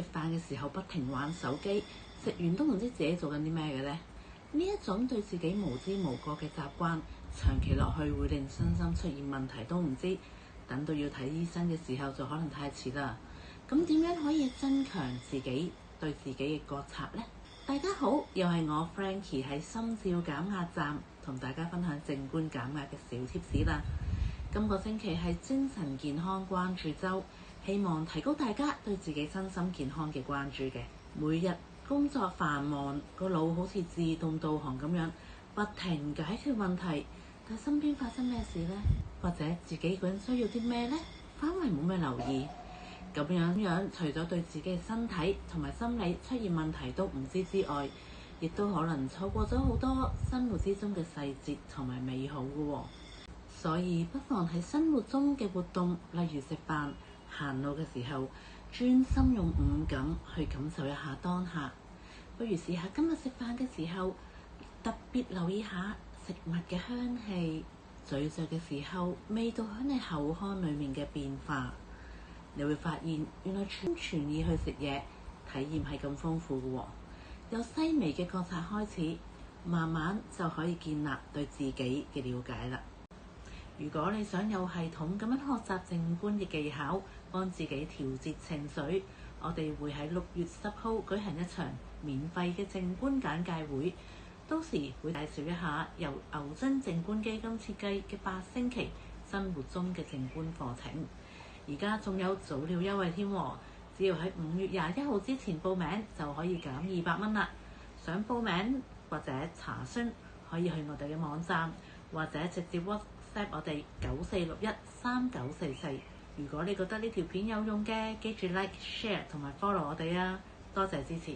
食飯嘅時候不停玩手機，食完都唔知自己做緊啲咩嘅呢？呢一種對自己無知無覺嘅習慣，長期落去會令身心出現問題都唔知，等到要睇醫生嘅時候就可能太遲啦。咁點樣可以增強自己對自己嘅覺察呢？大家好，又係我 Frankie 喺心照減壓站同大家分享靜觀減壓嘅小貼士啦。今個星期係精神健康關注週，希望提高大家對自己身心健康嘅關注嘅。每日工作繁忙，個腦好似自動導航咁樣，不停解決問題，但身邊發生咩事呢？或者自己個人需要啲咩呢？反為冇咩留意，咁樣除咗對自己嘅身體同埋心理出現問題都唔知之外，亦都可能錯過咗好多生活之中嘅細節同埋美好嘅喎。所以不妨喺生活中嘅活動，例如食飯、行路嘅時候，專心用五感去感受一下當下。不如試下今日食飯嘅時候，特別留意下食物嘅香氣，咀嚼嘅時候味道喺你口腔裡面嘅變化。你會發現原來全意去食嘢，體驗係咁豐富嘅喎。由細微嘅覺察開始，慢慢就可以建立對自己嘅了解啦。如果你想有系統咁樣學習靜觀嘅技巧，幫自己調節情緒，我哋會喺6月10號舉行一場免費嘅靜觀簡介會，到時會介紹一下由牛津靜觀基金設計嘅8星期生活中嘅靜觀課程。而家仲有早鳥優惠添，只要喺5月21號之前報名就可以減200蚊啦。想報名或者查詢，可以去我哋嘅網站，或者直接 WhatsApp 我哋94613944。如果你覺得呢條片有用嘅，記住 Like、Share 同埋 Follow 我哋啊！多謝支持。